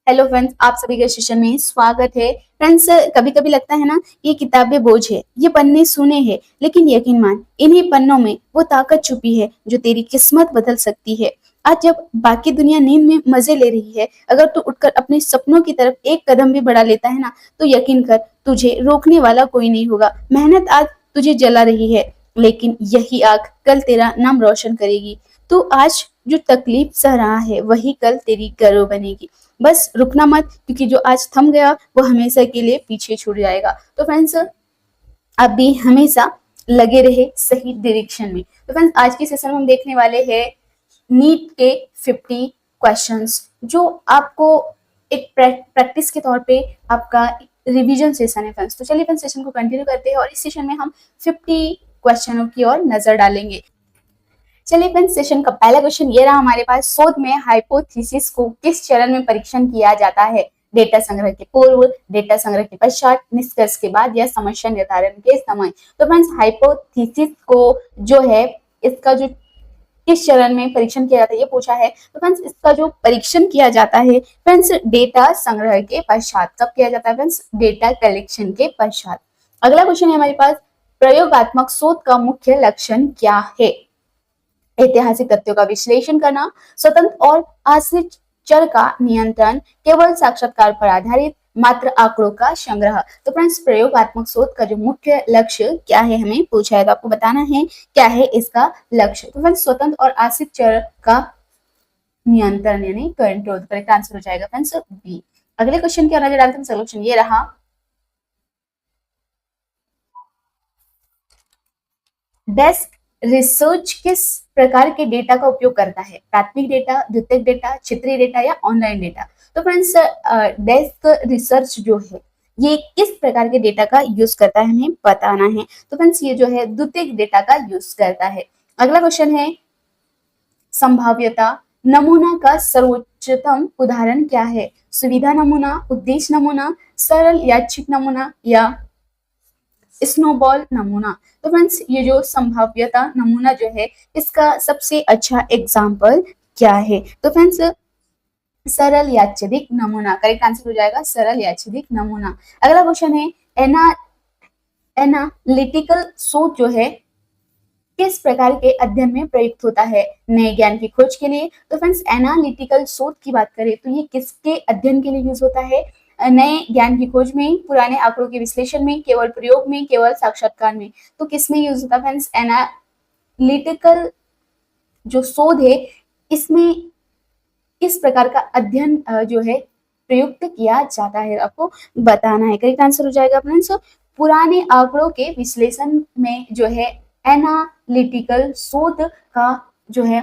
Hello friends, आप सभी के सेशन में स्वागत है। फ्रेंड्स, कभी कभी लगता है ना, ये किताबें बोझ है, ये पन्ने सूने हैं, लेकिन यकीन मान, इन्हीं पन्नों में वो ताकत छुपी है जो तेरी किस्मत बदल सकती है। आज जब बाकी दुनिया नींद में मजे ले रही है, अगर तू उठकर अपने सपनों की तरफ एक कदम भी बढ़ा लेता है ना, तो यकीन कर, तुझे रोकने वाला कोई नहीं होगा। मेहनत आज तुझे जला रही है, लेकिन यही आग कल तेरा नाम रोशन करेगी। तू आज जो तकलीफ सह रहा है, वही कल तेरी गर्व बनेगी। बस रुकना मत, क्योंकि जो आज थम गया वो हमेशा के लिए पीछे छूट जाएगा। तो फ्रेंड्स, आप भी हमेशा लगे रहे सही डायरेक्शन में। तो फ्रेंड्स, आज के सेशन में हम देखने वाले हैं नीट के 50 क्वेश्चंस, जो आपको एक प्रैक्टिस के तौर पे आपका रिवीजन सेशन है फ्रेंड्स। तो चलिए फ्रेंड्स, सेशन को कंटिन्यू करते हैं और इस सेशन में हम 50 क्वेश्चनों की ओर नजर डालेंगे। चलिए फ्रेंड्स, सेशन का पहला क्वेश्चन ये रहा हमारे पास। शोध में हाइपोथेसिस को किस चरण में परीक्षण किया जाता है? डेटा संग्रह के पूर्व, डेटा संग्रह के पश्चात, निष्कर्ष के बाद या समस्या निर्धारण के समय। तो फ्रेंड्स, हाइपोथेसिस को जो है, इसका जो किस चरण में परीक्षण किया जाता है ये पूछा है। तो फ्रेंड्स, इसका जो परीक्षण किया जाता है फ्रेंड्स, डेटा संग्रह के पश्चात। कब किया जाता है फ्रेंड्स? डेटा कलेक्शन के पश्चात। अगला क्वेश्चन है हमारे पास, प्रयोगात्मक शोध का मुख्य लक्षण क्या है? ऐतिहासिक तथ्यों का विश्लेषण करना, स्वतंत्र और आश्रित चर का नियंत्रण, केवल साक्षात्कार पर आधारित, मात्र आंकड़ों का संग्रह। तो फ्रेंड्स, प्रयोगात्मक शोध का जो मुख्य लक्ष्य क्या है हमें पूछा है, तो आपको बताना है क्या है इसका लक्ष्य। तो फ्रेंड्स, स्वतंत्र और आश्रित चर का नियंत्रण यानी कंट्रोल। करेक्ट आंसर हो जाएगा फ्रेंड्स बी। अगले क्वेश्चन की नजर डालते हैं। सोल्यूशन ये रहा, डेस्क रिसर्च किस प्रकार के डेटा का उपयोग करता है? प्राथमिक डेटा, द्वितीयक डेटा, क्षेत्रीय डेटा या ऑनलाइन डेटा? तो फ्रेंड्स, डेस्क रिसर्च जो है ये किस प्रकार के डेटा का यूज करता है हमें बताना है। तो फ्रेंड्स, ये जो है द्वितीयक डेटा का यूज करता है। अगला क्वेश्चन है, संभाव्यता नमूना का सर्वोच्चतम उदाहरण क्या है? सुविधा नमूना, उद्देश्य नमूना, सरल यादृच्छिक नमूना या स्नोबॉल नमूना? तो फ्रेंड्स, ये जो संभाव्यता नमूना जो है इसका सबसे अच्छा एग्जाम्पल क्या है? तो फ्रेंड्स, सरल यादृच्छिक नमूना। करेक्ट आंसर हो जाएगा सरल यादृच्छिक नमूना। अगला क्वेश्चन है, एनालिटिकल शोध जो है किस प्रकार के अध्ययन में प्रयुक्त होता है? नए ज्ञान की खोज के लिए। तो फ्रेंड्स, एनालिटिकल शोध की बात करें तो ये किसके अध्ययन के लिए यूज होता है? नए ज्ञान की खोज में, पुराने आंकड़ों के विश्लेषण में, केवल प्रयोग में, केवल साक्षात्कार में। तो किसमें यूज होता है फ्रेंड्स? एनालिटिकल जो शोध है इसमें किस प्रकार का अध्ययन जो है प्रयुक्त किया जाता है, आपको बताना है। करेक्ट आंसर हो जाएगा फ्रेंड्स पुराने आंकड़ों के विश्लेषण में जो है एनालिटिकल शोध का जो है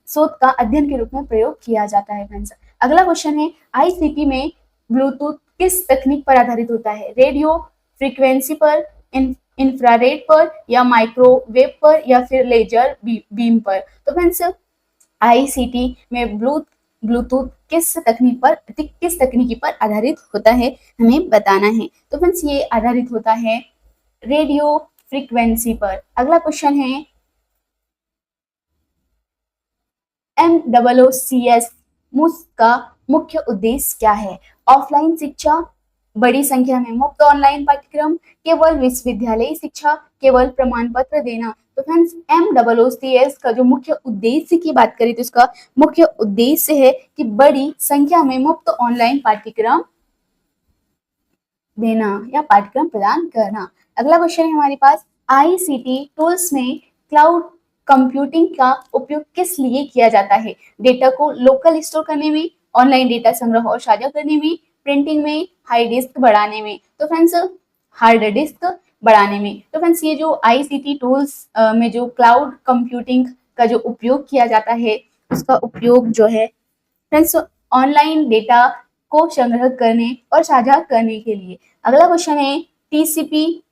शोध का अध्ययन के रूप में प्रयोग किया जाता है फ्रेंड्स। अगला क्वेश्चन है, आईसीटी में ब्लूटूथ किस तकनीक पर आधारित होता है? रेडियो फ्रीक्वेंसी पर, इंफ्रारेड पर या माइक्रोवेव पर या फिर लेजर बीम पर? तो फ्रेंड्स, आईसीटी में ब्लूटूथ किस तकनीकी पर आधारित होता है हमें बताना है। तो फ्रेंड्स, ये आधारित होता है रेडियो फ्रीक्वेंसी पर। अगला क्वेश्चन है, MOOCs का मुख्य उद्देश्य क्या है? ऑफलाइन शिक्षा, बड़ी संख्या में मुफ्त ऑनलाइन पाठ्यक्रम, केवल विश्वविद्यालय शिक्षा, केवल प्रमाण पत्र देना? तो फ्रेंड्स, MOOCs का जो मुख्य उद्देश्य की बात करें तो इसका मुख्य उद्देश्य है कि बड़ी संख्या में मुफ्त ऑनलाइन पाठ्यक्रम देना या पाठ्यक्रम प्रदान करना। अगला क्वेश्चन है हमारे पास, आईसीटी टूल्स में क्लाउड कंप्यूटिंग का उपयोग किस लिए किया जाता है? डेटा को लोकल स्टोर करने में, ऑनलाइन डेटा संग्रह और साझा करने में, प्रिंटिंग में, हार्ड डिस्क बढ़ाने में? तो फ्रेंड्स, हार्ड डिस्क बढ़ाने में। तो फ्रेंड्स, ये जो आईसीटी टूल्स में जो क्लाउड कंप्यूटिंग का जो उपयोग किया जाता है उसका उपयोग जो है फ्रेंड्स ऑनलाइन डेटा को संग्रह करने और साझा करने के लिए। अगला क्वेश्चन है, टीसीपी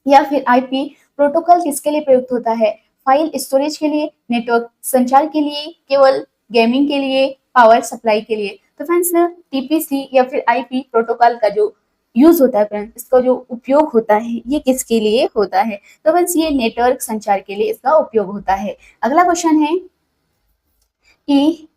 या फिर आईपी प्रोटोकॉल किसके लिए प्रयुक्त होता है? फाइल स्टोरेज के लिए, नेटवर्क संचार के लिए, केवल गेमिंग के लिए, पावर सप्लाई के लिए? तो फ्रेंड्स, टीपीसी या फिर आईपी प्रोटोकॉल का जो यूज होता है फ्रेंड्स, इसका जो उपयोग होता है ये किसके लिए होता है? तो फ्रेंड्स, ये नेटवर्क संचार के लिए इसका उपयोग होता है। अगला क्वेश्चन है कि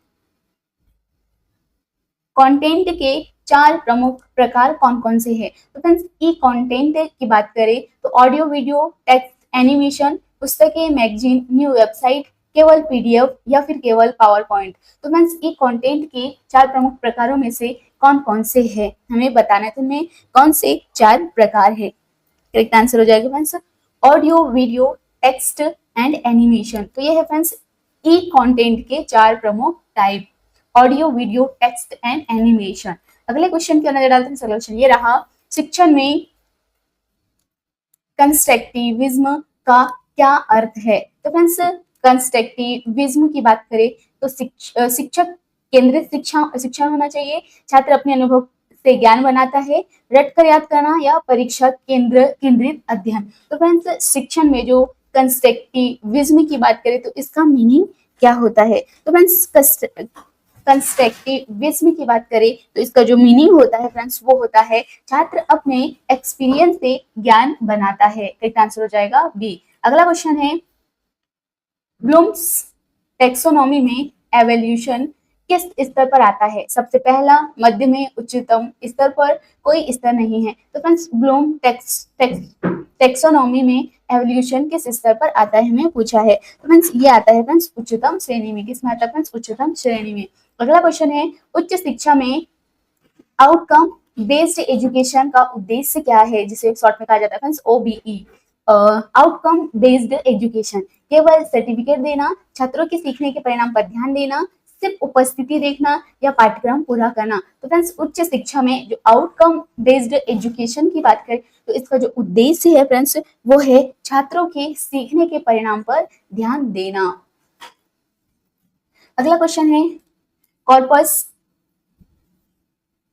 कंटेंट के चार प्रमुख प्रकार कौन कौन से हैं? तो फ्रेंड्स ई कंटेंट की बात करें तो ऑडियो, वीडियो, टेक्स्ट, एनिमेशन, पुस्तकें, मैगजीन, न्यू वेबसाइट, केवल पीडीएफ या फिर केवल पावर पॉइंट। तो फ्रेंड्स ई कंटेंट के चार प्रमुख प्रकारों में से कौन कौन से हैं हमें बताना है। तो हमें कौन से चार प्रकार है? करेक्ट आंसर हो जाएगा friends audio, video, text and animation. तो ये है फ्रेंड्स ई कंटेंट के चार प्रमुख type, audio, video, text and animation. अगले क्वेश्चन की नजर डालते हैं। सोल्यूशन ये रहा, शिक्षण में कंस्ट्रक्टिविज्म का क्या अर्थ है? तो फ्रेंड्स कंस्ट्रक्टिविज्म की बात करें तो शिक्षक केंद्रित शिक्षा होना चाहिए, छात्र अपने अनुभव से ज्ञान बनाता है, रटकर याद करना या परीक्षा केंद्रित अध्ययन। तो फ्रेंड्स शिक्षण में जो कंस्ट्रक्टिविज्म की बात करें तो इसका मीनिंग क्या होता है? तो फ्रेंड्स कंस्ट्रक्टिविज्म की बात करें तो इसका जो मीनिंग होता है फ्रेंड्स वो होता है छात्र अपने एक्सपीरियंस से ज्ञान बनाता है। करेक्ट आंसर हो जाएगा बी। अगला क्वेश्चन है, ब्लूम्स टेक्सोनॉमी में एवोल्यूशन किस स्तर पर आता है? सबसे पहला, मध्य में, उच्चतम स्तर पर, कोई स्तर नहीं है। तो फ्रेंड्स ब्लूम टेक्सोनॉमी में एवोल्यूशन किस स्तर पर आता है हमें पूछा है। तो फ्रेंड्स ये आता है फ्रेंड्स उच्चतम श्रेणी में। किस में आता है फ्रेंड्स? उच्चतम श्रेणी में। अगला क्वेश्चन है, उच्च शिक्षा में आउटकम बेस्ड एजुकेशन का उद्देश्य क्या है, जिसे शॉर्ट में कहा जाता है friends OBE. Outcome based education केवल सर्टिफिकेट देना, छात्रों के सीखने के परिणाम पर ध्यान देना, सिर्फ उपस्थिति देखना या पाठ्यक्रम पूरा करना। तो फ्रेंड्स उच्च शिक्षा में जो आउटकम बेस्ड एजुकेशन की बात करें तो इसका जो उद्देश्य है फ्रेंड्स वो है छात्रों के सीखने के परिणाम पर ध्यान देना। अगला क्वेश्चन है, कॉर्पस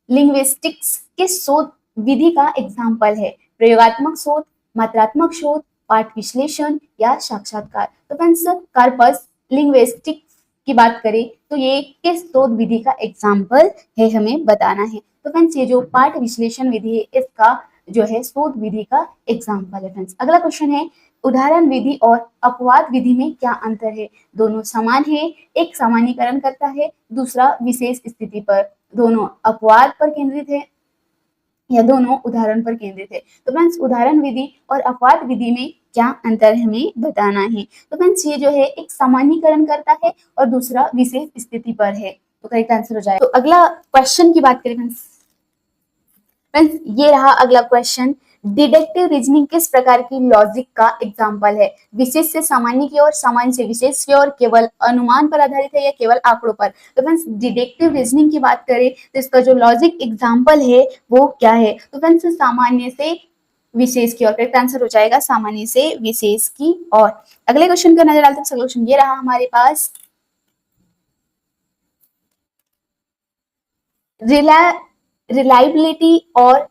लिंग्विस्टिक्स किस शोध विधि का एग्जाम्पल है? प्रयोगात्मक शोध, मात्रात्मक शोध, पाठ विश्लेषण या साक्षात्कार। तो फ्रेंड्स कॉर्पस लिंग्विस्टिक्स की बात करें तो ये किस शोध विधि का एग्जाम्पल है हमें बताना है। तो फ्रेंड्स ये जो पाठ विश्लेषण विधि है इसका जो है शोध विधि का एग्जाम्पल है फ्रेंड्स। अगला क्वेश्चन है, उदाहरण विधि और अपवाद विधि में क्या अंतर है? दोनों समान है, एक सामान्यीकरण करता है, दूसरा विशेष स्थिति पर। दोनों अपवाद पर केंद्रित है या दोनों उदाहरण पर केंद्रित है। तो फ्रेंड्स उदाहरण विधि और अपवाद विधि में क्या अंतर हमें बताना है। तो फ्रेंड्स ये जो है एक सामान्यीकरण करता है और दूसरा विशेष स्थिति पर है। तो करेक्ट आंसर हो जाए। तो अगला क्वेश्चन की बात करें फ्रेंड्स ये रहा अगला क्वेश्चन, डिडक्टिव रीजनिंग किस प्रकार की लॉजिक का एग्जाम्पल है? विशेष से सामान्य की ओर, सामान्य से विशेष की ओर, केवल अनुमान पर आधारित है या केवल आंकड़ों पर? तो फ्रेंड्स डिडक्टिव रीजनिंग की बात करें तो इसका जो लॉजिक एग्जाम्पल है वो क्या है? तो फ्रेंड्स सामान्य से विशेष की ओर। करेक्ट आंसर हो जाएगा सामान्य से विशेष की ओर। अगले क्वेश्चन का नजर डालते हैं। सोल्यूशन ये रहा हमारे पास, रिलायबिलिटी और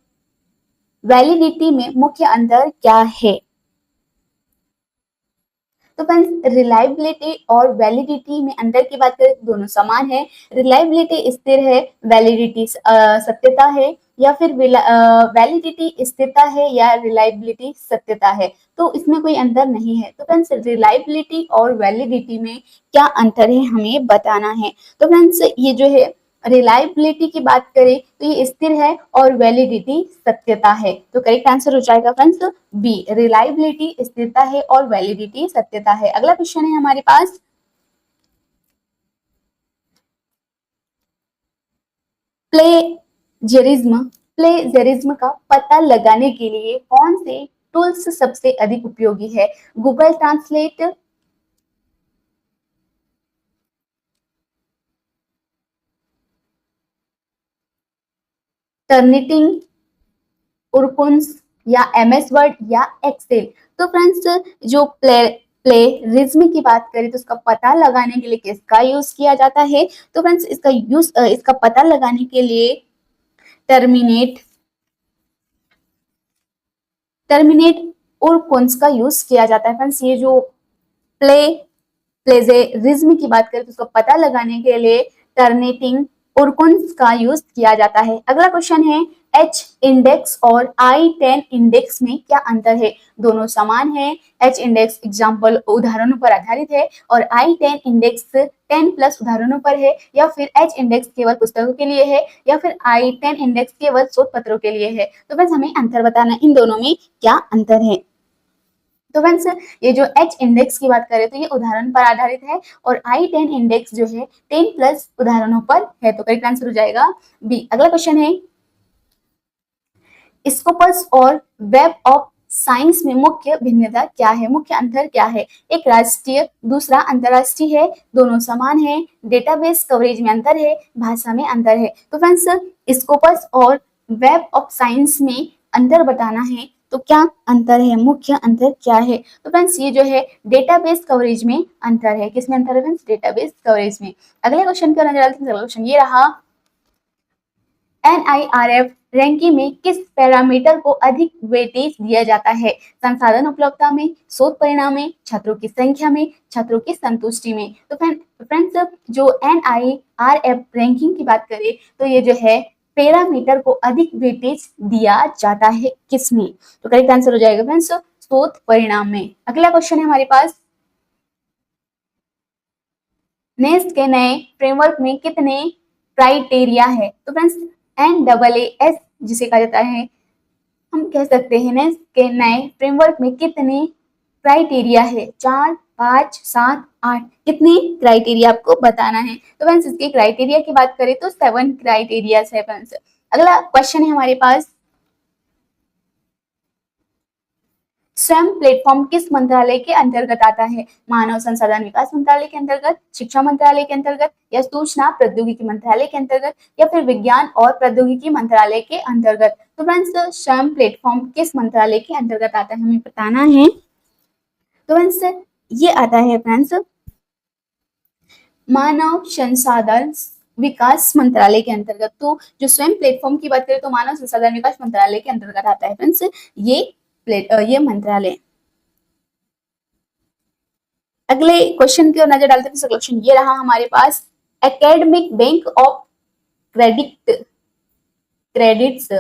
वैलिडिटी में मुख्य अंतर क्या है? तो फ्रेंड्स रिलायबिलिटी और वैलिडिटी में अंतर की बात करें तो दोनों समान है। रिलायबिलिटी स्थिर है, वैलिडिटी सत्यता है, या फिर वैलिडिटी स्थिरता है या रिलायबिलिटी सत्यता है। तो इसमें कोई अंतर नहीं है। तो फ्रेंड्स रिलायबिलिटी और वैलिडिटी में क्या अंतर है हमें बताना है। तो फ्रेंड्स ये जो है रिलायबिलिटी की बात करें तो ये स्थिर है और वैलिडिटी सत्यता है। तो करेक्ट आंसर हो जाएगा फ्रेंड्स बी, रिलायबिलिटी स्थिरता है और वैलिडिटी सत्यता है। अगला क्वेश्चन है हमारे पास, प्लेजरिज्म का पता लगाने के लिए कौन से टूल्स सबसे अधिक उपयोगी है? गूगल ट्रांसलेट, टर्निटिंग, उर्कुन्स या एमएस वर्ड या एक्सेल। तो फ्रेंड्स जो प्लेरिज्म की बात करें तो इसका पता लगाने के लिए किसका यूज किया जाता है? तो फ्रेंड्स इसका पता लगाने के लिए टर्मिनेट और कौन्स का यूज किया जाता है। फ्रेंड्स ये जो प्लेजेरिज्म की बात करें तो उसका पता लगाने के लिए टर्निटिंग, और कौन का यूज किया जाता है। अगला क्वेश्चन है एच इंडेक्स और I10 इंडेक्स में क्या अंतर है। दोनों समान है। एच इंडेक्स एग्जाम्पल उदाहरणों पर आधारित है और I10 इंडेक्स 10 प्लस उदाहरणों पर है, या फिर एच इंडेक्स केवल पुस्तकों के लिए है, या फिर I10 इंडेक्स केवल शोध पत्रों के लिए है। तो बस हमें अंतर बताना इन दोनों में क्या अंतर है। तो फ्रेंड्स ये जो एच इंडेक्स की बात करें तो ये उदाहरण पर आधारित है और I10 इंडेक्स जो है 10 प्लस उदाहरणों पर है। तो करेक्ट आंसर हो जाएगा बी। अगला क्वेश्चन है स्कोपस और वेब ऑफ साइंस में मुख्य भिन्नता क्या है, मुख्य अंतर क्या है। एक राष्ट्रीय दूसरा अंतरराष्ट्रीय है, दोनों समान है, डेटाबेस कवरेज में अंतर है, भाषा में अंतर है। तो फ्रेंड्स स्कोपस और वेब ऑफ साइंस में अंतर बताना है तो क्या अंतर है, मुख्य अंतर क्या है। तो फ्रेंड्स ये जो है डेटाबेस कवरेज में अंतर है। किसमें अंतर है फ्रेंड्स, डेटाबेस कवरेज में। अगले क्वेश्चन का नजर डालते हैं। क्वेश्चन ये रहा NIRF रैंकिंग में किस पैरामीटर को अधिक वेटेज दिया जाता है। संसाधन उपलब्धता में, शोध परिणाम में, छात्रों की संख्या में, छात्रों की संतुष्टि में। तो फ्रेंड्स जो NIRF रैंकिंग की बात करें तो ये जो है पैरामीटर को अधिक वेटेज दिया जाता है किसमें। तो करेक्ट आंसर हो जाएगा फ्रेंड्स शोध परिणाम में। अगला क्वेश्चन है हमारे पास नेस्ट के नए फ्रेमवर्क में कितने क्राइटेरिया है। तो फ्रेंड्स NAAS जिसे कहा जाता है, हम कह सकते हैं नेस्ट के नए फ्रेमवर्क में कितने क्राइटेरिया है। 4, 5, 7, 8 कितने क्राइटेरिया आपको बताना है। तो फ्रेंड्स इसके क्राइटेरिया की बात करें तो 7 क्राइटेरिया है फ्रेंड्स। अगला क्वेश्चन है हमारे पास स्वयं प्लेटफॉर्म किस मंत्रालय के अंतर्गत आता है। मानव संसाधन विकास मंत्रालय के अंतर्गत, शिक्षा मंत्रालय के अंतर्गत, या सूचना प्रौद्योगिकी मंत्रालय के अंतर्गत, या फिर विज्ञान और प्रौद्योगिकी मंत्रालय के अंतर्गत। तो फ्रेंड्स स्वयं प्लेटफॉर्म किस मंत्रालय के अंतर्गत आता है हमें बताना है। तो फ्रेंड्स ये आता है फ्रेंड्स मानव संसाधन विकास मंत्रालय के अंतर्गत। तो जो स्वयं प्लेटफॉर्म की बात करें तो मानव संसाधन विकास मंत्रालय के अंतर्गत आता है फ्रेंड्स ये मंत्रालय। अगले क्वेश्चन की ओर नजर डालते हैं। क्वेश्चन ये रहा हमारे पास academic bank of credits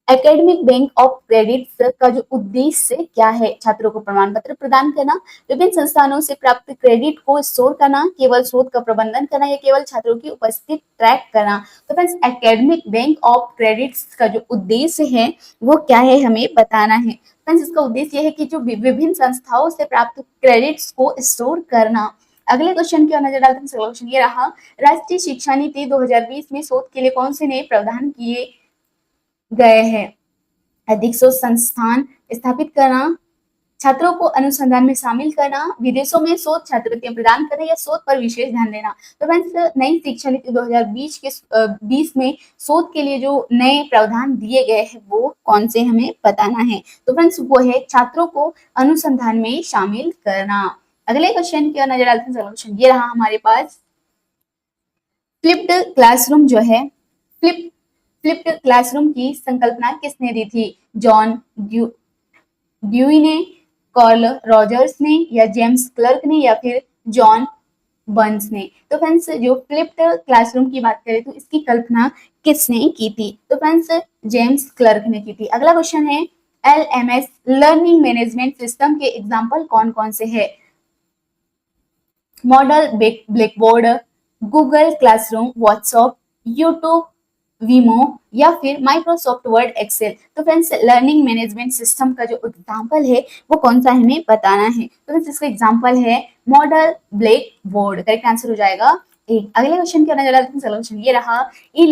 academic bank of credits का जो उद्देश्य क्या है। छात्रों को प्रमाण पत्र प्रदान करना, विभिन्न संस्थानों से प्राप्त क्रेडिट को स्टोर करना, केवल शोध का प्रबंधन करना, या केवल छात्रों की उपस्थिति ट्रैक करना। तो friends academic bank of credits का जो उद्देश्य है वो क्या है हमें बताना है। फ्रेंड्स इसका उद्देश्य है कि जो विभिन्न संस्थाओं से प्राप्त क्रेडिट्स को स्टोर करना। अगले क्वेश्चन की ओर नजर डालते हैं। क्वेश्चन ये रहा राष्ट्रीय शिक्षा नीति 2020 में शोध के लिए कौन से नए प्रावधान किए गए हैं। अधिक शोध संस्थान स्थापित करना, छात्रों को अनुसंधान में शामिल करना, विदेशों में शोध छात्रवृत्तियां प्रदान करना, या शोध पर विशेष ध्यान देना। तो फ्रेंड्स नई शिक्षा नीति 2020 में शोध के लिए जो नए प्रावधान दिए गए हैं वो कौन से हमें बताना है। तो फ्रेंड्स वो है छात्रों को अनुसंधान में शामिल करना। अगले क्वेश्चन की ओर नजर डालते हैं। क्वेश्चन ये रहा हमारे पास फ्लिप्ड क्लासरूम जो है फ्लिप्ड क्लासरूम की संकल्पना किसने दी थी। जॉन ड्यूई ने, कार्ल रॉजर्स ने, या जेम्स क्लर्क ने, या फिर जॉन बर्न्स ने। तो फ्रेंड्स जो फ्लिप्ड क्लासरूम की बात करें तो इसकी कल्पना किसने की थी। तो फ्रेंड्स जेम्स क्लर्क ने की थी। अगला क्वेश्चन है LMS लर्निंग मैनेजमेंट सिस्टम के एग्जाम्पल कौन कौन से है। Model blackboard, Google classroom, WhatsApp, YouTube, वीमो, या फिर माइक्रोसॉफ्ट वर्ड एक्सेल। तो फ्रेंड्स लर्निंग मैनेजमेंट सिस्टम का जो एग्जांपल है वो कौन सा हमें बताना है। तो फ्रेंड्स इसका एग्जांपल है model black board. Correct answer हो जाएगा एक। अगले क्वेश्चन क्या नजर डालते हैं। क्वेश्चन ये रहा ई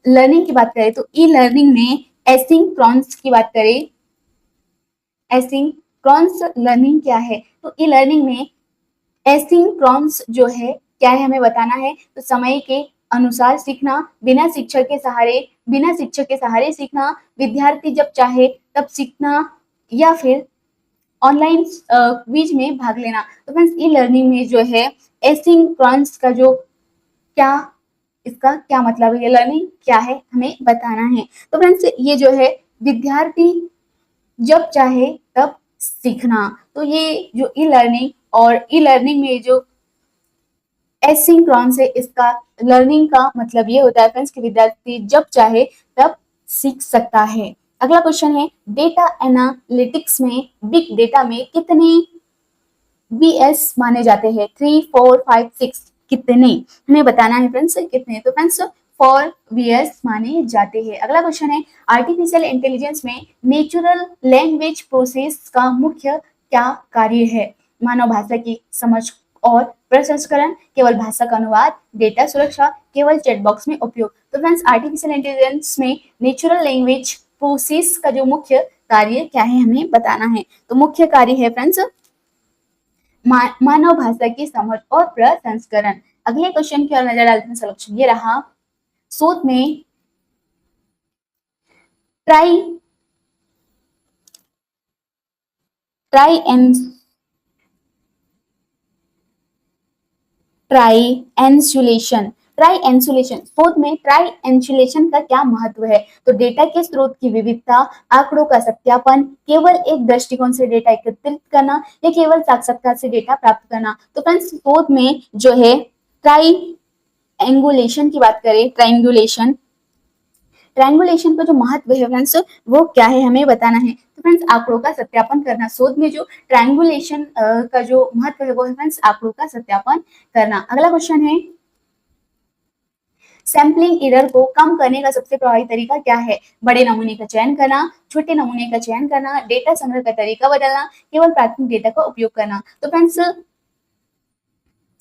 लर्निंग की बात करें तो ई लर्निंग में एसिंक्रोनस की बात करें, एसिंक्रोनस लर्निंग क्या है। तो ई लर्निंग में एसिंक्रोनस जो है क्या है हमें बताना है। तो समय के अनुसार सीखना, बिना शिक्षक के सहारे सीखना, विद्यार्थी जब चाहे तब सीखना, या फिर ऑनलाइन क्विज में भाग लेना। तो फ्रेंड्स ई लर्निंग में जो है एसिंक्रोनस का जो इसका क्या मतलब है, ये लर्निंग क्या है हमें बताना है। तो फ्रेंड्स ये जो है विद्यार्थी जब चाहे तब सीखना। तो ये जो ई लर्निंग और ई लर्निंग में जो एसिंक्रोन से इसका लर्निंग का मतलब ये होता है फ्रेंड्स कि विद्यार्थी जब चाहे तब सीख सकता है। अगला क्वेश्चन है, डेटा एनालिटिक्स में बिग डेटा में कितने बीएस माने जाते हैं? 3, 4, 5, 6 कितने हमें बताना है फ्रेंड्स, कितने? तो फ्रेंड्स 4 बीएस माने जाते हैं। अगला क्वेश्चन है, आर्टिफिशियल इंटेलिजेंस में नेचुरल लैंग्वेज प्रोसेस का मुख्य क्या कार्य है? मानव भाषा की समझ और प्रसंस्करण, केवल भाषा का अनुवाद, डेटा सुरक्षा, केवल चैट बॉक्स में उपयोग। तो फ्रेंड्स आर्टिफिशियल इंटेलिजेंस में नेचुरल लैंग्वेज प्रोसेस का जो मुख्य कार्य क्या है हमें बताना है। तो मुख्य कार्य है फ्रेंड्स मानव भाषा की समझ और प्रसंस्करण। अगले क्वेश्चन की ओर नजर डालते हैं। सॉल्यूशन ये रहा, शोध में ट्राई ट्राई एंसुलेशन शोध में ट्राई एंसुलेशन का क्या महत्व है? तो डेटा के स्रोत की विविधता, आंकड़ों का सत्यापन, केवल एक दृष्टिकोण से डेटा एकत्रित करना या केवल साक्षात्कार से डेटा प्राप्त करना। तो फ्रेंड्स शोध में जो है ट्राई एंगुलेशन की बात करें, ट्रायंगुलेशन का जो महत्व है फ्रेंड्स वो क्या है हमें बताना है। तो फ्रेंड्स आंकड़ों का सत्यापन करना, शोध में जो ट्रायंगुलेशन का जो महत्व है वो है फ्रेंड्स आंकड़ों का सत्यापन करना। अगला क्वेश्चन है, सैम्पलिंग एरर को कम करने का सबसे प्रभावी तरीका क्या है? बड़े नमूने का चयन करना, छोटे नमूने का चयन करना, डेटा संग्रह का तरीका बदलना, केवल प्राथमिक डेटा का उपयोग करना। तो फ्रेंड्स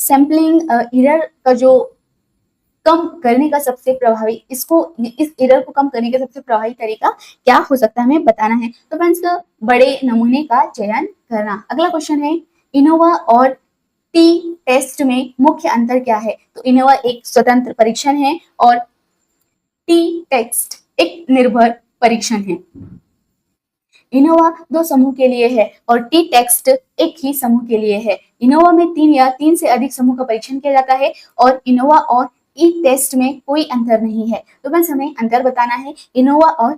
सैम्पलिंग एरर का जो कम करने का सबसे प्रभावी इस एरर को कम करने का सबसे प्रभावी तरीका क्या हो सकता है हमें बताना है। तो फ्रेंड्स बड़े नमूने का चयन करना। अगला क्वेश्चन है, इनोवा और टी टेस्ट में मुख्य अंतर क्या है? तो इनोवा एक स्वतंत्र परीक्षण है और टी टेस्ट एक निर्भर परीक्षण है। इनोवा 2 समूह के लिए है और टी टेक्स्ट एक ही समूह के लिए है। इनोवा में 3 या 3 से अधिक समूह का परीक्षण किया जाता है और इनोवा और ई टेस्ट में कोई अंतर नहीं है। तो बस हमें अंतर बताना है इनोवा और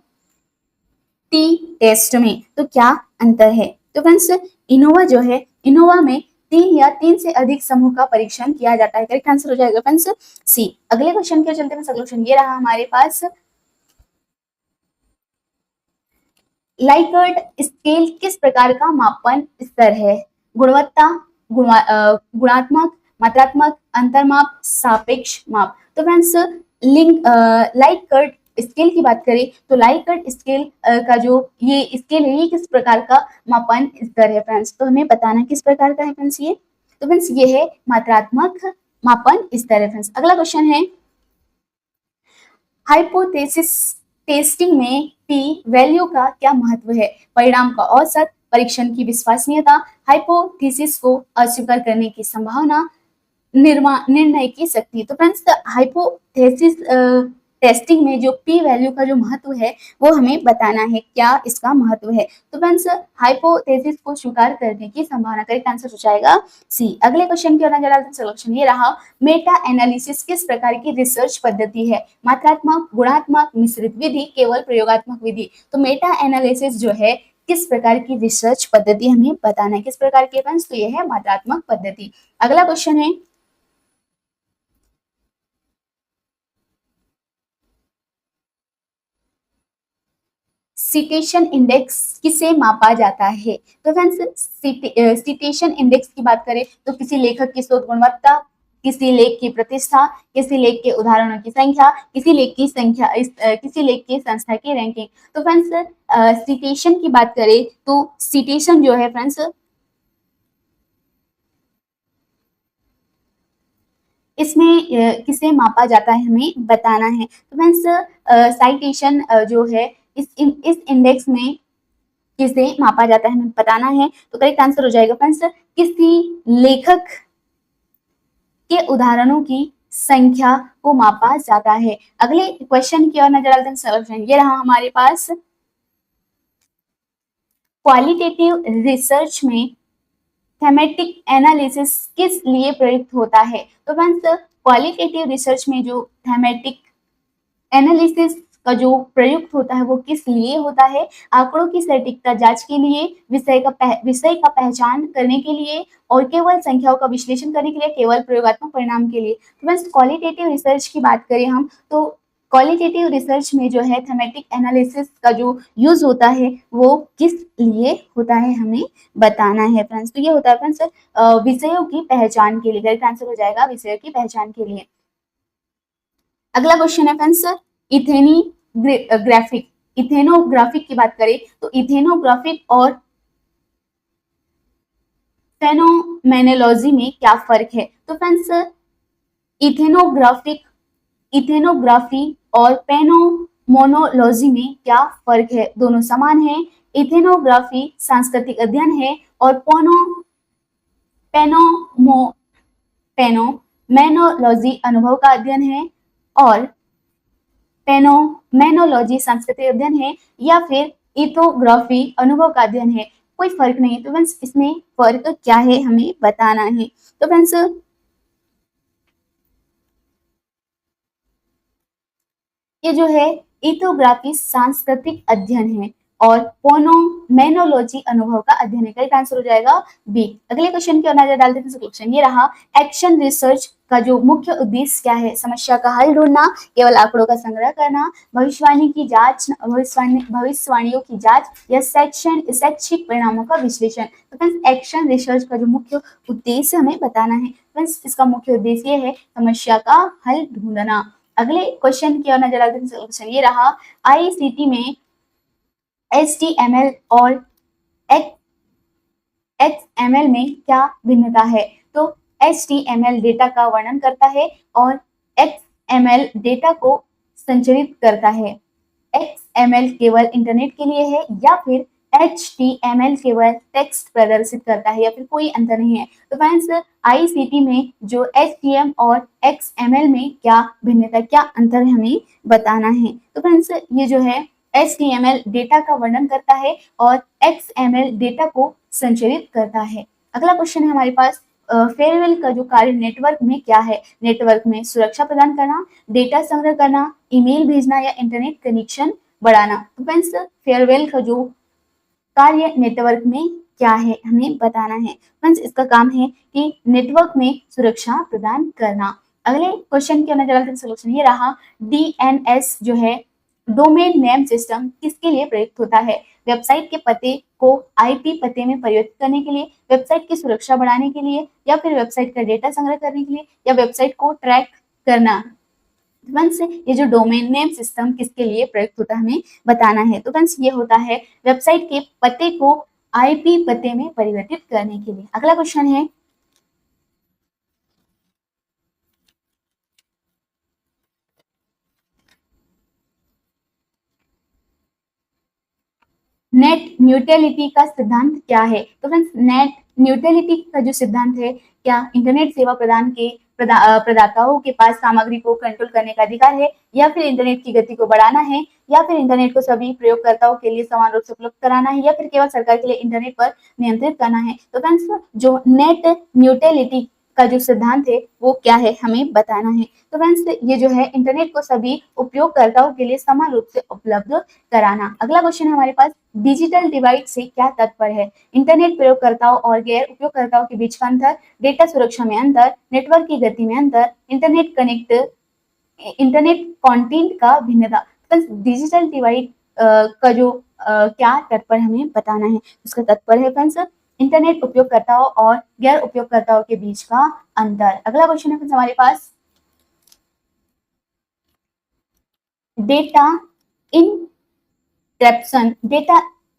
टी टेस्ट में, तो क्या अंतर है? तो फ्रेंड्स इनोवा जो है, इनोवा में 3 या 3 से अधिक समूह का परीक्षण किया जाता है। करेक्ट आंसर हो जाएगा फ्रेंड्स सी। अगले क्वेश्चन के चलते हैं, सॉल्यूशन ये रहा हमारे पास, लाइकर्ट स्केल किस प्रकार का मापन स्तर है? गुणवत्ता, गुणात्मक, मात्रात्मक, अंतरमाप, सापेक्ष माप। तो फ्रेंड्स लाइकर्ट स्केल की बात करें तो लाइकर्ट स्केल का जो ये स्केल है ये किस प्रकार का मापन स्तर है फ्रेंड्स? तो हमें बताना किस प्रकार का है फ्रेंड्स ये। तो फ्रेंड्स ये है मात्रात्मक मापन स्तर है फ्रेंड्स। अगला क्वेश्चन है, हाइपोथेसिस टेस्टिंग में टी वैल्यू का क्या महत्व है? परिणाम का औसत, परीक्षण की विश्वसनीयता, हाइपोथेसिस को अस्वीकार करने की संभावना, निर्णय की शक्ति। तो फ्रेंड्स हाइपोथेसिस टेस्टिंग में जो पी वैल्यू का जो महत्व है वो हमें बताना है, क्या इसका महत्व है। तो फ्रेंड्स हाइपोथेसिस को स्वीकार करने की संभावना, करेक्ट आंसर हो जाएगा सी। अगले क्वेश्चन की ओर नजर डालते हैं। सॉल्यूशन ये रहा, मेटा एनालिसिस किस प्रकार की रिसर्च पद्धति है? मात्रात्मक, गुणात्मक, मिश्रित विधि, केवल प्रयोगात्मक विधि। तो मेटा एनालिसिस जो है किस प्रकार की रिसर्च पद्धति हमें बताना है, किस प्रकार की फ्रेंड्स? तो यह है मात्रात्मक पद्धति। अगला क्वेश्चन है, सिटेशन इंडेक्स किसे मापा जाता है? तो फ्रेंड्स सिटेशन इंडेक्स की बात करें तो किसी लेखक की शोध गुणवत्ता, किसी लेख की प्रतिष्ठा, किसी लेख के उदाहरणों की संख्या, किसी लेख की किसी लेख की संस्था की रैंकिंग। तो फ्रेंड्स सिटेशन की बात करें तो सिटेशन जो है फ्रेंड्स इसमें किसे मापा जाता है हमें बताना है। तो फ्रेंड्स साइटेशन जो है इस इंडेक्स में किसे मापा जाता है हमें बताना है। तो करेक्ट आंसर हो जाएगा फ्रेंड्स किसी लेखक के उदाहरणों की संख्या को मापा जाता है। अगले क्वेश्चन की ओर नजर डालते हैं। सॉल्यूशन ये रहा हमारे पास, क्वालिटेटिव रिसर्च में थेमेटिक एनालिसिस किस लिए प्रयुक्त होता है? तो फ्रेंड्स क्वालिटेटिव रिसर्च में जो थेमेटिक एनालिसिस का जो प्रयुक्त होता है वो किस लिए होता है? आंकड़ों की सटीकता जांच के लिए, विषय का पहचान करने के लिए और केवल संख्याओं का विश्लेषण करने के लिए, केवल प्रयोगात्मक परिणाम के लिए। तो बस क्वालिटेटिव रिसर्च की बात करें हम तो क्वालिटेटिव रिसर्च में जो है थेमेटिक एनालिसिस का जो यूज होता है वो किस लिए होता है हमें बताना है फ्रेंड्स। तो ये होता है फ्रेंड्स विषयों की पहचान के लिए। करेक्ट आंसर हो जाएगा विषयों की पहचान के लिए। अगला क्वेश्चन है फ्रेंड्स इथेनोग्राफिक। इथेनोग्राफिक की बात करें तो इथेनोग्राफिक और फेनोमेनोलॉजी में क्या फर्क है? तो फ्रेंड्स इथेनोग्राफिक इथेनोग्राफी और पेनोमोनोलॉजी में क्या फर्क है? दोनों समान है। इथेनोग्राफी सांस्कृतिक अध्ययन है और पेनोमो पेनोमेनोलॉजी अनुभव का अध्ययन है और पेनोमेनोलॉजी सांस्कृतिक अध्ययन है या फिर इथोग्राफी अनुभव का अध्ययन है। कोई फर्क नहीं है। तो फ्रेंड्स इसमें फर्क क्या है हमें बताना है। तो फ्रेंड्स ये जो है इथोग्राफी सांस्कृतिक अध्ययन है और पोनोमेनोलॉजी अनुभव का अध्ययन है। करेक्ट आंसर हो जाएगा बी। अगले क्वेश्चन की ओर नजर डालते हैं। क्वेश्चन ये रहा, एक्शन रिसर्च का जो मुख्य उद्देश्य क्या है? समस्या का हल ढूंढना, केवल आंकड़ों का संग्रह करना, भविष्यवाणी की जांच, भविष्यवाणियों की जांच या शैक्षिक परिणामों का विश्लेषण। तो फ्रेंड्स एक्शन रिसर्च का जो मुख्य उद्देश्य हमें बताना है। फ्रेंड्स इसका मुख्य उद्देश्य ये है समस्या का हल ढूंढना। अगले क्वेश्चन की ओर नजर डालते हैं। क्वेश्चन ये रहा, आईसीटी में HTML और XML में क्या भिन्नता है? तो HTML डेटा का वर्णन करता है और XML डेटा को संचरित करता है। XML केवल इंटरनेट के लिए है या फिर HTML केवल टेक्स्ट प्रदर्शित करता है या फिर कोई अंतर नहीं है। तो फ्रेंड्स आईसीटी में जो HTML और XML में क्या भिन्नता, क्या अंतर है हमें बताना है। तो फ्रेंड्स ये जो है HTML डेटा का वर्णन करता है और XML डेटा को संचरित करता है। अगला क्वेश्चन है हमारे पास, फेयरवेल का जो कार्य नेटवर्क में क्या है? नेटवर्क में सुरक्षा प्रदान करना, डेटा संग्रह करना, ईमेल भेजना या इंटरनेट कनेक्शन बढ़ाना। तो फ्रेंड्स फेयरवेल का जो कार्य नेटवर्क में क्या है हमें बताना है। फ्रेंड्स इसका काम है कि नेटवर्क में सुरक्षा प्रदान करना। अगले क्वेश्चन के अंदर चलते सोल्यूशन ये रहा, DNS जो है डोमेन नेम सिस्टम किसके लिए प्रयुक्त होता है? वेबसाइट के पते को IP पते में परिवर्तित करने के लिए, वेबसाइट की सुरक्षा बढ़ाने के लिए या फिर वेबसाइट का डेटा संग्रह करने के लिए या वेबसाइट को ट्रैक करना। फ्रेंड्स ये जो डोमेन नेम सिस्टम किसके लिए प्रयुक्त होता है हमें बताना है। तो फ्रेंड्स ये होता है वेबसाइट के पते को IP पते में परिवर्तित करने के लिए। अगला क्वेश्चन है, नेट न्यूट्रलिटी का सिद्धांत क्या है? तो फ्रेंड्स नेट न्यूट्रलिटी का जो सिद्धांत है, क्या इंटरनेट सेवा प्रदाताओं के पास सामग्री को कंट्रोल करने का अधिकार है या फिर इंटरनेट की गति को बढ़ाना है या फिर इंटरनेट को सभी प्रयोगकर्ताओं के लिए समान रूप से उपलब्ध कराना है या फिर केवल सरकार के लिए इंटरनेट पर नियंत्रित करना है। तो फ्रेंड्स जो नेट न्यूट्रलिटी का जो सिद्धांत है वो क्या है हमें बताना है। तो फ्रेंड्स ये जो है इंटरनेट को सभी उपयोगकर्ताओं के लिए समान रूप से उपलब्ध कराना। अगला क्वेश्चन है हमारे पास, डिजिटल डिवाइड से क्या तात्पर्य है? इंटरनेट प्रयोगकर्ताओं और गैर उपयोगकर्ताओं के बीच का अंतर, डेटा सुरक्षा में अंतर, नेटवर्क की गति में अंतर, इंटरनेट कंटेंट का भिन्नता। डिजिटल डिवाइड का जो क्या तात्पर्य हमें बताना है। उसका तात्पर्य है फ्रेंड्स इंटरनेट उपयोगकर्ताओं और गैर उपयोगकर्ताओं के बीच का अंतर। अगला क्वेश्चन है फ्रेंड्स हमारे पास, डेटा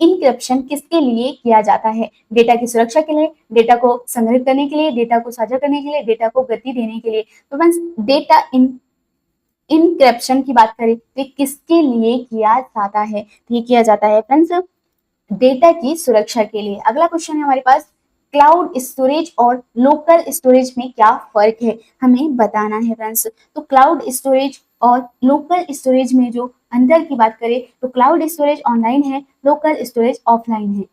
इनक्रिप्शन किसके लिए किया जाता है? डेटा की सुरक्षा के लिए, डेटा को संग्रहित करने के लिए, डेटा को साझा करने के लिए, डेटा को गति देने के लिए। तो फ्रेंड्स डेटा इनक्रिप्शन की बात करें तो किसके लिए किया जाता है? तो ये किया जाता है फ्रेंड्स डेटा की सुरक्षा के लिए। अगला क्वेश्चन है हमारे पास, क्लाउड स्टोरेज और लोकल स्टोरेज में क्या फर्क है हमें बताना है फ्रेंड्स। तो क्लाउड स्टोरेज और लोकल स्टोरेज में जो अंतर की बात करें तो क्लाउड स्टोरेज ऑनलाइन है, लोकल स्टोरेज ऑफलाइन है,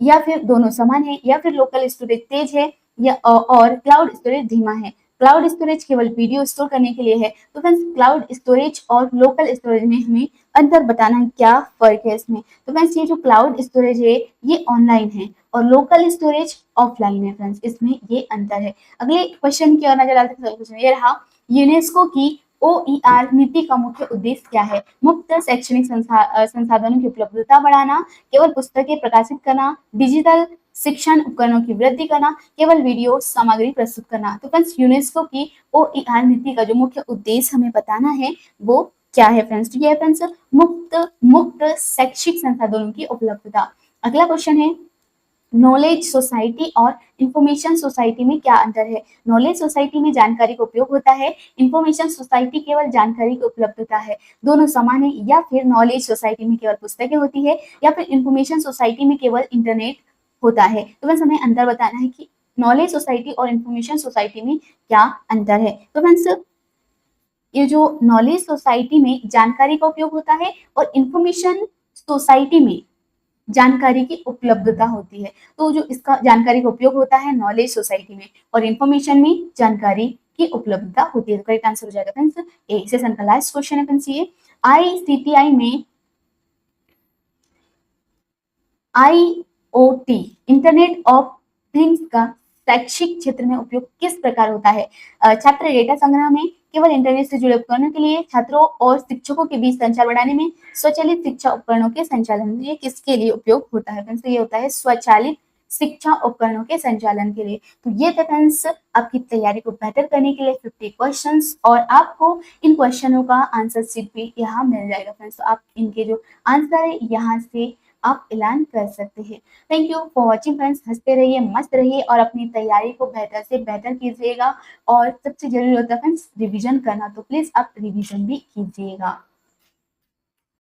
या फिर दोनों समान है, या फिर लोकल स्टोरेज तेज है या और क्लाउड स्टोरेज धीमा है। क्लाउड स्टोरेज केवल वीडियो स्टोर करने के लिए है। तो फ्रेंड्स क्लाउड स्टोरेज और लोकल स्टोरेज में हमें अंतर बताना है, क्या फर्क है इसमें। तो फ्रेंड्स ये जो क्लाउड स्टोरेज है ये ऑनलाइन है और लोकल स्टोरेज ऑफलाइन है फ्रेंड्स, इसमें ये अंतर है। अगले क्वेश्चन की ओर नजर डालते हैं। क्वेश्चन ये रहा, यूनेस्को की OER नीति का मुख्य उद्देश्य क्या है? मुफ्त शैक्षणिक संसाधनों की उपलब्धता बढ़ाना, केवल पुस्तकें प्रकाशित करना, डिजिटल शिक्षण उपकरणों की वृद्धि करना, केवल वीडियो सामग्री प्रस्तुत करना। तो फ्रेंड्स यूनेस्को की OER नीति का जो मुख्य उद्देश्य हमें बताना है वो क्या है फ्रेंड्स? तो ये है फ्रेंड्स मुक्त शैक्षिक संसाधनों की उपलब्धता। अगला क्वेश्चन है, नॉलेज सोसाइटी और इंफॉर्मेशन सोसाइटी में क्या अंतर है? नॉलेज सोसाइटी में जानकारी का उपयोग होता है, इंफॉर्मेशन सोसाइटी केवल जानकारी की उपलब्धता है। दोनों समान है, या फिर नॉलेज सोसाइटी में केवल पुस्तकें होती है, या फिर इंफॉर्मेशन सोसाइटी में केवल इंटरनेट होता है। तो बस हमें अंतर बताना है कि नॉलेज सोसाइटी और इंफॉर्मेशन सोसाइटी में क्या अंतर है। तो फ्रेंड्स ये जो नॉलेज सोसाइटी में जानकारी का उपयोग होता है और इंफॉर्मेशन सोसाइटी में जानकारी की उपलब्धता होती है। तो जो इसका जानकारी का उपयोग होता है नॉलेज सोसाइटी में और इंफॉर्मेशन में जानकारी की उपलब्धता होती है। तो करेक्ट आंसर हो जाएगा फ्रेंड्स ए। सेशन का लास्ट क्वेश्चन है फ्रेंड्स ये, ICTI में IoT इंटरनेट ऑफ थिंग्स का शैक्षिक क्षेत्र में उपयोग किस प्रकार होता है? छात्र डेटा संग्रह में, केवल इंटरनेट से जुड़े उपकरणों के लिए, छात्रों और शिक्षकों के बीच संचार बढ़ाने में, स्वचालित शिक्षा उपकरणों के संचालन में। ये किसके लिए उपयोग होता है फ्रेंड्स? ये होता है स्वचालित शिक्षा उपकरणों के संचालन के लिए। तो ये थे फ्रेंड्स आपकी तैयारी को बेहतर करने के लिए 50 क्वेश्चंस, और आपको इन क्वेश्चनों का आंसर शीट भी यहाँ मिल जाएगा फ्रेंड्स। तो आप इनके जो आंसर है यहाँ से आप ऐलान कर सकते हैं। Thank you for watching friends. हंसते रहिए, मस्त रहिए और अपनी तैयारी को बेहतर से बेहतर कीजिएगा। और सबसे जरूरी होता है फ्रेंड्स रिवीजन करना, तो प्लीज आप रिवीजन भी कीजिएगा।